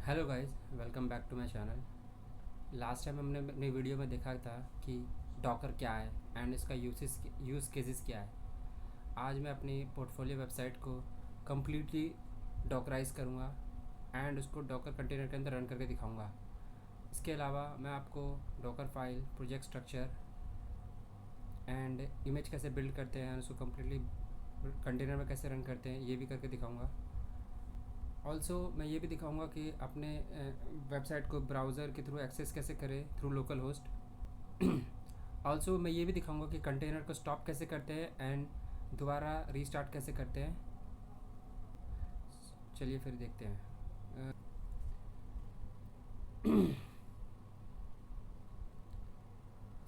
Hello guys, welcome back to my channel. Last time हमने अपनी video में देखा था कि डॉकर क्या है एंड इसका यूज़ केसेस क्या है। आज मैं अपनी पोर्टफोलियो वेबसाइट को कम्प्लीटली डॉकराइज करूँगा एंड उसको डॉकर कंटेनर के अंदर रन करके दिखाऊँगा। इसके अलावा मैं आपको Docker file, project structure and image कैसे बिल्ड करते हैं, उसको कम्प्लीटली कंटेनर में कैसे रन करते हैं, ये भी करके दिखाऊँगा। ऑल्सो मैं ये भी दिखाऊंगा कि अपने वेबसाइट को ब्राउज़र के थ्रू एक्सेस कैसे करें थ्रू लोकल होस्ट। ऑल्सो मैं ये भी दिखाऊंगा कि कंटेनर को स्टॉप कैसे करते हैं एंड दोबारा रीस्टार्ट कैसे करते हैं। चलिए फिर देखते हैं।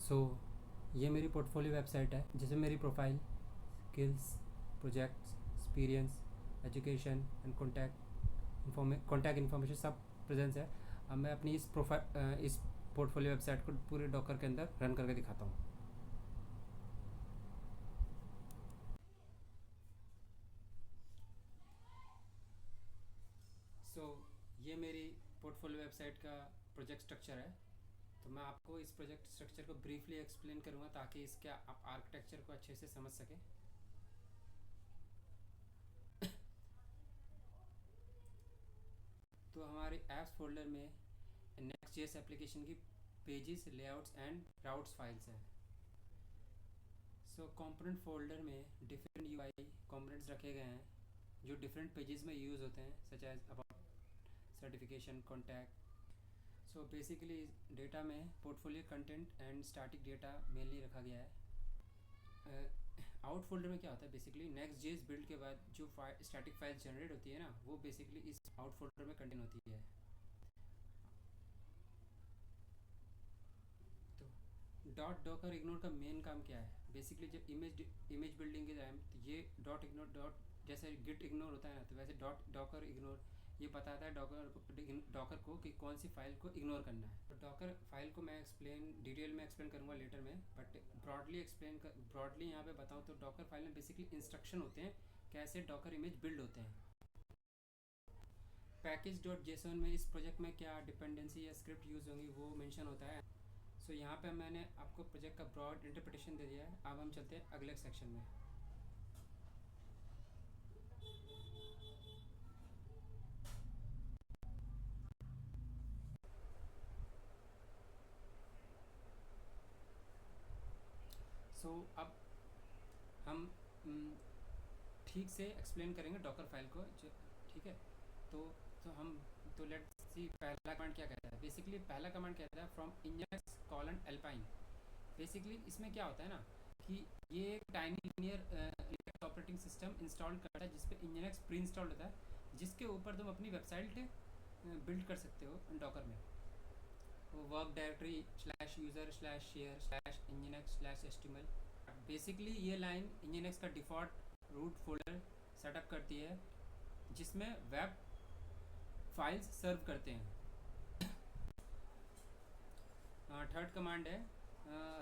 सो ये मेरी पोर्टफोलियो वेबसाइट है जिसमें मेरी profile, skills, projects, experience, education and contact information सब प्रेजेंस है। अब मैं अपनी इस पोर्टफोलियो वेबसाइट को पूरे डॉकर के अंदर रन करके दिखाता हूँ। सो ये मेरी पोर्टफोलियो वेबसाइट का प्रोजेक्ट स्ट्रक्चर है। तो मैं आपको इस प्रोजेक्ट स्ट्रक्चर को ब्रीफली एक्सप्लेन करूँगा ताकि इसके आप आर्किटेक्चर को अच्छे से समझ सकें। तो हमारे ऐप्स फोल्डर में नेक्स्ट जेएस एप्लीकेशन की pages, layouts and routes files हैं। सो कंपोनेंट फोल्डर में डिफरेंट यूआई कंपोनेंट्स रखे गए हैं जो डिफरेंट पेजेस में यूज़ होते हैं, such as about, certification, contact. So basically data में portfolio content and static data mainly रखा गया है। आउट फोल्डर में क्या होता है, बेसिकली नेक्स्ट जेएस बिल्ड के बाद जो स्टैटिक फाइल जनरेट होती है ना, वो बेसिकली इस आउट फोल्डर में कंटेन होती है। तो डॉट डॉकर इग्नोर का मेन काम क्या है, बेसिकली जब इमेज बिल्डिंग के टाइम तो ये डॉट इग्नोर, डॉट जैसे गिट इग्नोर होता है ना, तो वैसे डॉट डॉकर इग्नोर ये बताता है डॉकर को कि कौन सी फाइल को इग्नोर करना है। तो डॉकर फाइल को मैं डिटेल में एक्सप्लेन करूँगा लेटर में, बट ब्रॉडली यहाँ पे बताऊँ तो डॉकर फाइल में बेसिकली इंस्ट्रक्शन होते हैं कैसे डॉकर इमेज बिल्ड होते हैं। पैकेज डॉट जेसन में इस प्रोजेक्ट में क्या डिपेंडेंसी या स्क्रिप्ट यूज़ होंगी वो मेंशन होता है। सो यहाँ पे मैंने आपको प्रोजेक्ट का ब्रॉड इंटरप्रिटेशन दे दिया है। अब हम चलते हैं अगले सेक्शन में। अब हम ठीक से एक्सप्लेन करेंगे डॉकर फाइल को, ठीक है। तो तो हम तो लेट्स सी पहला कमांड क्या कहता है। बेसिकली पहला कमांड कहता है फ्रॉम इंजनेक्स कॉलन एल्पाइन। बेसिकली इसमें क्या होता है ना कि ये एक tiny linear Linux operating system install करता है जिसपे इंजनेक्स प्री इंस्टॉल्ड होता है, जिसके ऊपर तुम अपनी वेबसाइट बिल्ड कर सकते हो डॉकर में। तो work directory slash user slash share slash nginx slash HTML. Basically ये लाइन इंजनेक्स का डिफ़ॉल्ट रूट फोल्डर सेटअप करती है जिसमें वेब फाइल्स सर्व करते हैं। थर्ड कमांड है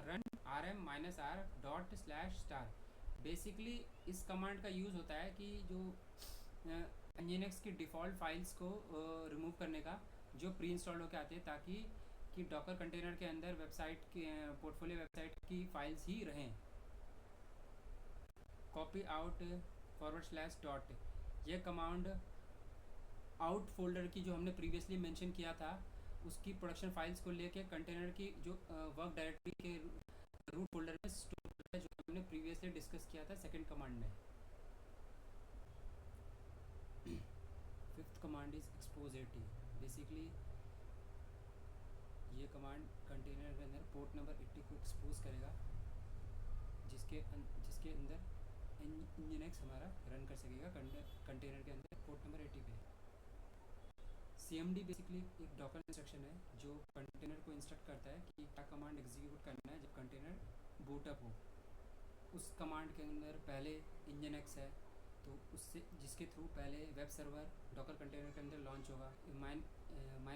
run rm -r dot slash star. Basically इस कमांड का यूज़ होता है कि जो इंजनेक्स की डिफ़ॉल्ट फाइल्स को रिमूव करने का, जो प्री इंस्टॉल होकर आते हैं, ताकि कि डॉकर कंटेनर के अंदर वेबसाइट की पोर्टफोलियो वेबसाइट की फाइल्स ही रहें। Copy out forward slash dot, ये कमांड आउट फोल्डर की जो हमने प्रीवियसली मेंशन किया था उसकी प्रोडक्शन फाइल्स को लेके कंटेनर की जो वर्क डायरेक्टरी के रूट फोल्डर में स्टोर करता है, जो हमने प्रीवियसली डिस्कस किया था सेकंड कमांड में। Fifth command is expose 80। Basically ये कमांड कंटेनर के अंदर पोर्ट नंबर 80 को एक्सपोज करेगा, जिसके अंदर इंजनेक्स हमारा रन कर सकेगा कंटेनर के अंदर पोर्ट नंबर 80 पे। CMD बेसिकली एक डॉकर इंस्ट्रक्शन है जो कंटेनर को इंस्ट्रक्ट करता है कि क्या कमांड एग्जीक्यूट करना है जब कंटेनर बूटअप हो। उस कमांड के अंदर पहले इंजनेक्स है, तो उससे जिसके थ्रू पहले वेब सर्वर डॉकर कंटेनर के अंदर लॉन्च होगा।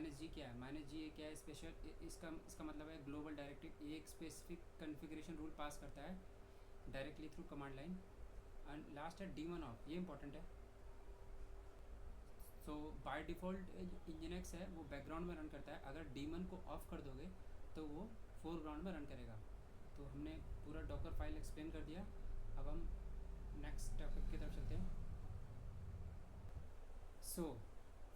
-G क्या है, -G क्या है स्पेशल, इसका मतलब है ग्लोबल डायरेक्टरी, एक स्पेसिफिक कन्फिग्रेशन रूल पास करता है directly through command line. And last है D1 ऑफ, ये इंपॉर्टेंट है। सो बाय डिफ़ॉल्ट इंजनक्स है वो बैकग्राउंड में रन करता है, अगर डीमन को ऑफ कर दोगे तो वो फोरग्राउंड में रन करेगा। तो हमने पूरा डॉकर फाइल एक्सप्लेन कर दिया। अब हम नेक्स्ट टॉपिक की तरफ चलते हैं। सो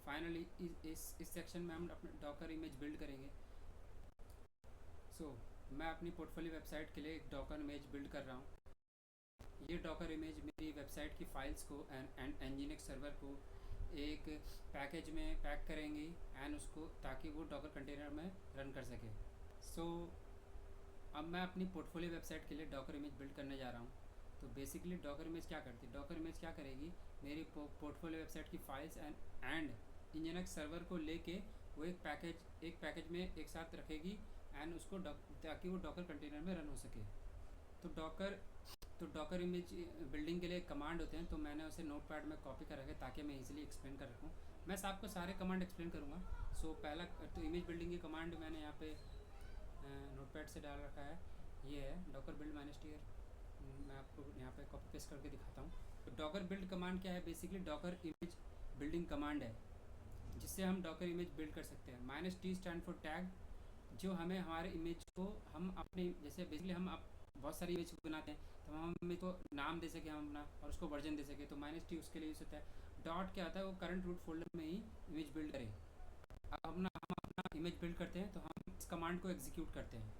फाइनली इस सेक्शन में हम अपने डॉकर इमेज बिल्ड करेंगे। मैं अपनी पोर्टफोलियो वेबसाइट के लिए एक डॉकर इमेज बिल्ड कर रहा हूँ। ये डॉकर इमेज मेरी वेबसाइट की फाइल्स को एंड एनजीएनएक्स सर्वर को एक पैकेज में पैक करेंगी एंड उसको, ताकि वो डॉकर कंटेनर में रन कर सके। सो अब मैं अपनी पोर्टफोलियो वेबसाइट के लिए डॉकर इमेज बिल्ड करने जा रहा हूँ। तो बेसिकली डॉकर इमेज क्या करती है, डॉकर इमेज क्या करेगी, मेरी पोर्टफोलियो वेबसाइट की फाइल्स एंड इंजनक्स सर्वर को लेके वो एक पैकेज में एक साथ रखेगी एंड उसको ताकि वो डॉकर कंटेनर में रन हो सके। तो डॉकर इमेज बिल्डिंग के लिए कमांड होते हैं, तो मैंने उसे नोटपैड में कॉपी कर रखा है ताकि मैं इजीली एक्सप्लेन कर रखूँ। मैं आपको सारे कमांड एक्सप्लेन करूँगा। पहला तो इमेज बिल्डिंग की कमांड मैंने यहाँ पे नोटपैड से डाल रखा है, ये है डॉकर बिल्ड माइनस टीयर। मैं आपको यहाँ पे कॉपी पेस्ट करके दिखाता हूँ। तो डॉकर बिल्ड कमांड क्या है, basically Docker image building command है जिससे हम डॉकर इमेज बिल्ड कर सकते हैं। Minus T stand for tag, जो हमें हमारे इमेज को हम अपने, जैसे बेसिकली हम बहुत सारी इमेज बनाते हैं तो हम इमेज को नाम दे सके हम अपना और उसको वर्जन दे सके, तो माइनस टी उसके लिए यूज़ होता है। डॉट क्या होता है, वो करंट रूट फोल्डर में ही इमेज बिल्ड करें। अब हम अपना इमेज बिल्ड करते हैं तो हम इस कमांड को एग्जीक्यूट करते हैं।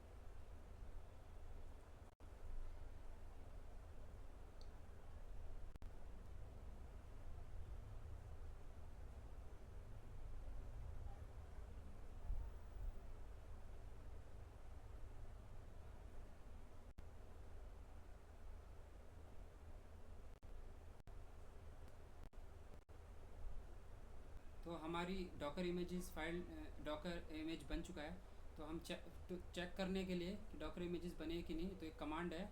तो हमारी Docker images file Docker image बन चुका है। तो हम चेक करने के लिए कि डॉकर इमेजेस बने कि नहीं, तो एक कमांड है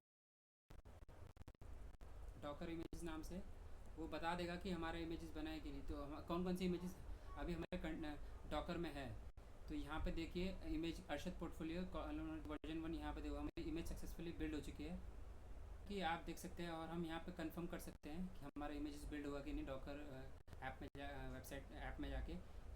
डॉकर इमेजेस नाम से, वो बता देगा कि हमारा इमेजेस बना है कि नहीं। तो हम कौन कौन सी इमेजेस अभी हमारे डॉकर में है। तो यहाँ पे देखिए इमेज अरशद पोर्टफोलियो वर्जन 1 यहाँ पे देखो हमारी इमेज सक्सेसफुली बिल्ड हो चुकी है कि आप देख सकते हैं। और हम यहाँ पे कंफर्म कर सकते हैं कि हमारा इमेजेस बिल्ड हुआ कि नहीं डॉकर ऐप में वेबसाइट ऐप में जाके।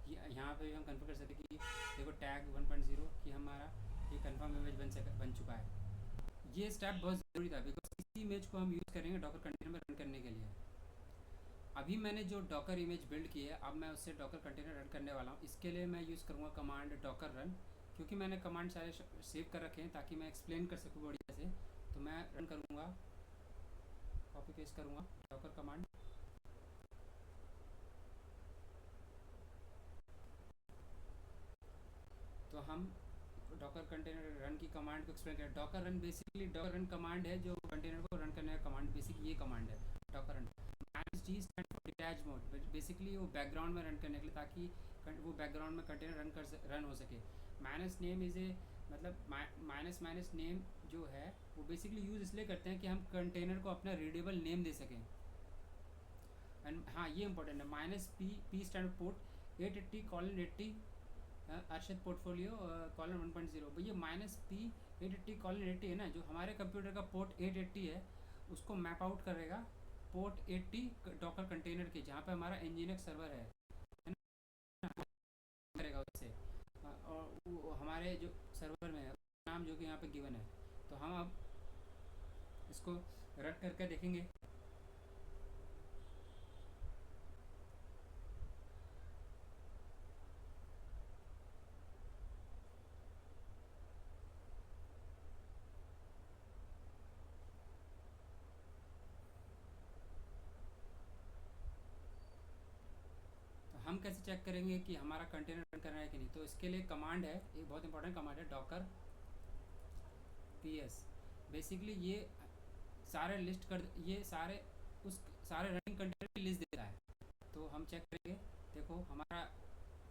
यहाँ पे भी हम कंफर्म कर सकते हैं कि देखो टैग 1.0 कि हमारा ये कंफर्म इमेज बन चुका है। ये स्टेप बहुत ज़रूरी था बिकॉज इसी इमेज को हम यूज़ करेंगे डॉकर कंटेनर में रन करने के लिए। अभी मैंने जो डॉकर इमेज बिल्ड की है, अब मैं उससे डॉकर कंटेनर रन करने वाला हूँ। इसके लिए मैं यूज़ करूँगा कमांड डॉकर रन, क्योंकि मैंने कमांड सारे सेव कर रखे हैं ताकि मैं एक्सप्लेन कर सकूँ बढ़िया से। तो मैं रन करूँगा, कॉपी पेस्ट करूँगा डॉकर कमांड। तो हम डॉकर कंटेनर रन की कमांड को एक्सप्लेन करें। Docker run basically Docker run command है जो कंटेनर को रन करने का कमांड, बेसिक ये कमांड है Docker run. Minus D stand for detach mode, basically वो बैकग्राउंड में रन करने के लिए, ताकि वो बैकग्राउंड में कंटेनर रन हो सके। माइनस नेम इज़ ए, मतलब माइनस नेम जो है वो बेसिकली यूज़ इसलिए करते हैं कि हम कंटेनर को अपना रीडेबल नेम दे सकें। एंड हाँ ये इंपॉर्टेंट है, minus P stand port 880:80 Arshad portfolio column 1.0। भैया माइनस पी 880:80 है ना, जो हमारे कंप्यूटर का पोर्ट 880 है उसको मैप आउट करेगा पोर्ट 80 डॉकर कंटेनर के, जहाँ पे हमारा एनजीएनएक्स सर्वर है ना, करेगा उससे। और वो हमारे जो सर्वर में है नाम जो कि यहाँ पे गिवन है। तो हम अब इसको रन करके देखेंगे। तो हम कैसे चेक करेंगे कि हमारा कंटेनर रन कर रहा है कि नहीं, तो इसके लिए कमांड है, एक बहुत इंपॉर्टेंट कमांड है डॉकर पीएस। बेसिकली ये सारे लिस्ट कर, ये सारे उस सारे रनिंग कंटेनर की लिस्ट देता है। तो हम चेक करेंगे, देखो हमारा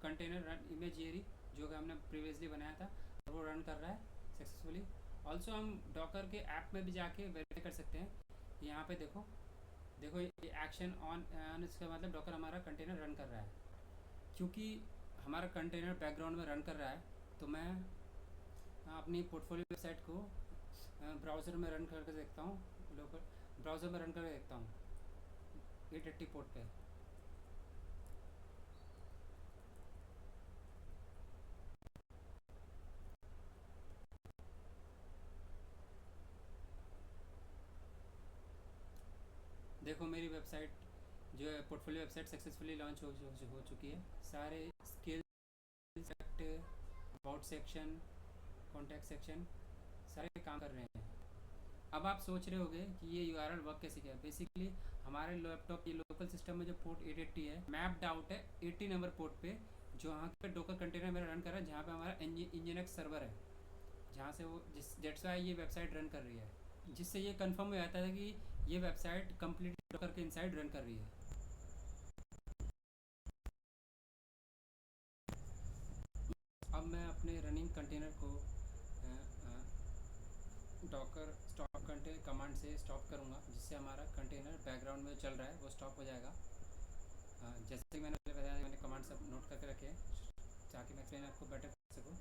कंटेनर रन इमेज ये जो कि हमने प्रीवियसली बनाया था और वो रन कर रहा है सक्सेसफुली। ऑल्सो हम डॉकर के ऐप में भी जाके वेरीफाई कर सकते हैं कि यहाँ पे देखो देखो ये एक्शन ऑन, इसका मतलब डॉकर हमारा कंटेनर रन कर रहा है। क्योंकि हमारा कंटेनर बैकग्राउंड में रन कर रहा है, तो मैं अपनी पोर्टफोलियो वेबसाइट को ब्राउज़र में रन करके देखता हूँ, लोकल ब्राउज़र में रन करके देखता हूँ 880 पोर्ट पे। देखो मेरी वेबसाइट जो है पोर्टफोलियो वेबसाइट सक्सेसफुली लॉन्च हो चुकी है। सारे skills, about section, contact section सारे काम कर रहे हैं। अब आप सोच रहे होगे कि ये यूआरएल वर्क कैसे किया। बेसिकली हमारे लैपटॉप ये लोकल सिस्टम में जो पोर्ट 880 है मैप्ड आउट है 80 नंबर पोर्ट पे, जो वहाँ पे डोकर कंटेनर मेरा रन कर रहा है, जहाँ पे हमारा इंजीनियक्स सर्वर है, जहाँ से वो जिस डेट्स वाई ये वेबसाइट रन कर रही है, जिससे ये कंफर्म हो जाता है कि ये वेबसाइट कंप्लीट डोकर के इनसाइड रन कर रही है। अब मैं अपने रनिंग कंटेनर को डॉकर स्टॉप कंटेनर कमांड से स्टॉप करूँगा, जिससे हमारा कंटेनर बैकग्राउंड में चल रहा है वो स्टॉप हो जाएगा। जैसे कि मैंने पहले बताया, मैंने कमांड सब नोट करके रखे ताकि मैं एक्सप्लेन आपको बेटर कर सकूँ।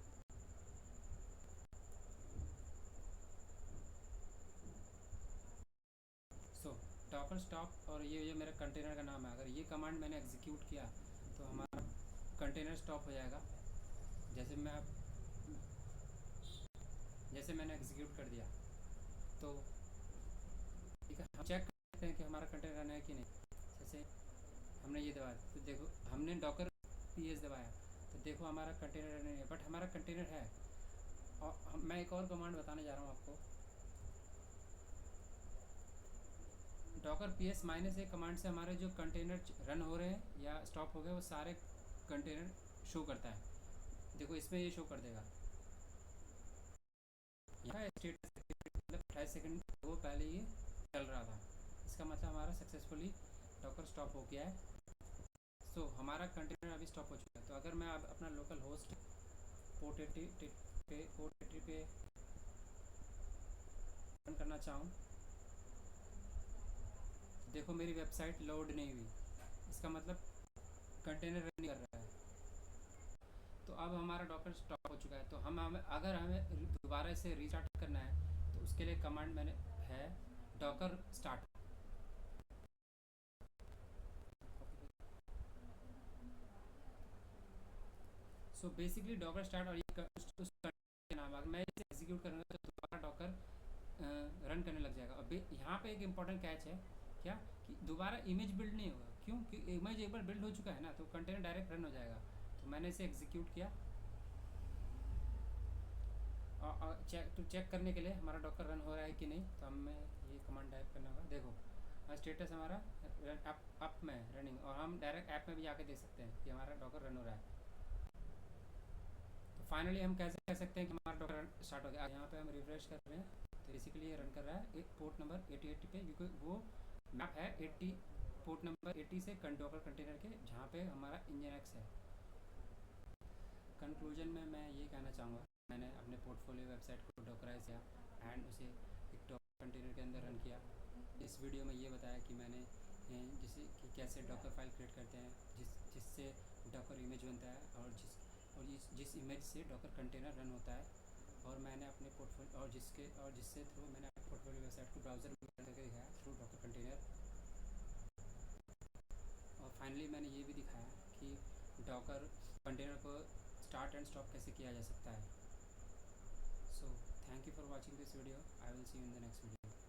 सो डॉकर स्टॉप और ये मेरा कंटेनर का नाम है। अगर ये कमांड मैंने एग्जीक्यूट किया तो हमारा कंटेनर स्टॉप हो जाएगा। जैसे मैंने एग्जीक्यूट कर दिया तो ठीक है, हम चेक करते हैं कि हमारा कंटेनर रन है कि नहीं। जैसे हमने ये दबाया तो देखो, हमने डॉकर पीएस दबाया तो देखो हमारा कंटेनर रन नहीं है, बट हमारा कंटेनर है। और मैं एक और कमांड बताने जा रहा हूँ आपको। डॉकर पीएस -a कमांड से हमारे जो कंटेनर रन हो रहे हैं या स्टॉप हो गए वो सारे कंटेनर शो करता है। देखो इसमें ये शो कर देगा यहाँ स्टेटस, मतलब 28 सेकंड वो पहले ये चल रहा था। इसका मतलब हमारा सक्सेसफुली डॉकर स्टॉप हो गया है। सो हमारा कंटेनर अभी स्टॉप हो चुका है। तो अगर मैं अब अपना लोकल होस्ट पोर्ट 80 पे रन करना चाहूँ, देखो मेरी वेबसाइट लोड नहीं हुई, इसका मतलब कंटेनर रन नहीं कर रहा है। तो अब हमारा डॉकर स्टॉप हो चुका है। तो अगर हमें दोबारा इसे रीस्टार्ट करना है तो उसके लिए कमांड मैंने है Docker start. So basically Docker start और ये उस के नाम मैं इसे एग्जीक्यूट करूँगा तो दोबारा डॉकर रन करने लग जाएगा। अब यहाँ पे एक इम्पॉर्टेंट कैच है क्या, कि दोबारा इमेज बिल्ड नहीं होगा। क्यों? क्योंकि इमेज एक बार बिल्ड हो चुका है ना, तो कंटेनर डायरेक्ट रन हो जाएगा। तो मैंने इसे एग्जीक्यूट किया और चेक करने के लिए हमारा डॉकर रन हो रहा है कि नहीं, तो हमें ये कमांड टाइप करना होगा। देखो स्टेटस हमारा अप में रनिंग, और हम डायरेक्ट ऐप में भी जाके देख सकते हैं कि हमारा डॉकर रन हो रहा है। तो फाइनली हम कैसे कह सकते हैं कि हमारा डॉकर रन स्टार्ट हो गया। यहाँ पे हम रिफ्रेश कर रहे हैं तो बेसिकली ये रन कर रहा है पोर्ट नंबर 8080 पे, क्योंकि वो मैप है 80 पोर्ट नंबर 80 से डॉकर कंटेनर के, जहाँ पे हमारा इंजीनियक्स है। कंक्लूजन में मैं ये कहना चाहूँगा, मैंने अपने पोर्टफोलियो वेबसाइट को डॉकराइज किया एंड उसे एक डॉकर कंटेनर के अंदर रन किया। इस वीडियो में ये बताया कि मैंने जैसे कि कैसे डॉकर फाइल क्रिएट करते हैं, जिससे डॉकर इमेज बनता है, और जिस इमेज से डॉकर कंटेनर रन होता है। और मैंने अपने पोर्टफोलियो और जिससे थ्रू मैंने अपने पोर्टफोलियो वेबसाइट को ब्राउज़र में करके दिखाया थ्रू डॉकर कंटेनर। और फाइनली मैंने ये भी दिखाया कि डॉकर कंटेनर को स्टार्ट एंड स्टॉप कैसे किया जा सकता है। So thank you for watching this video. I will see you in the next video.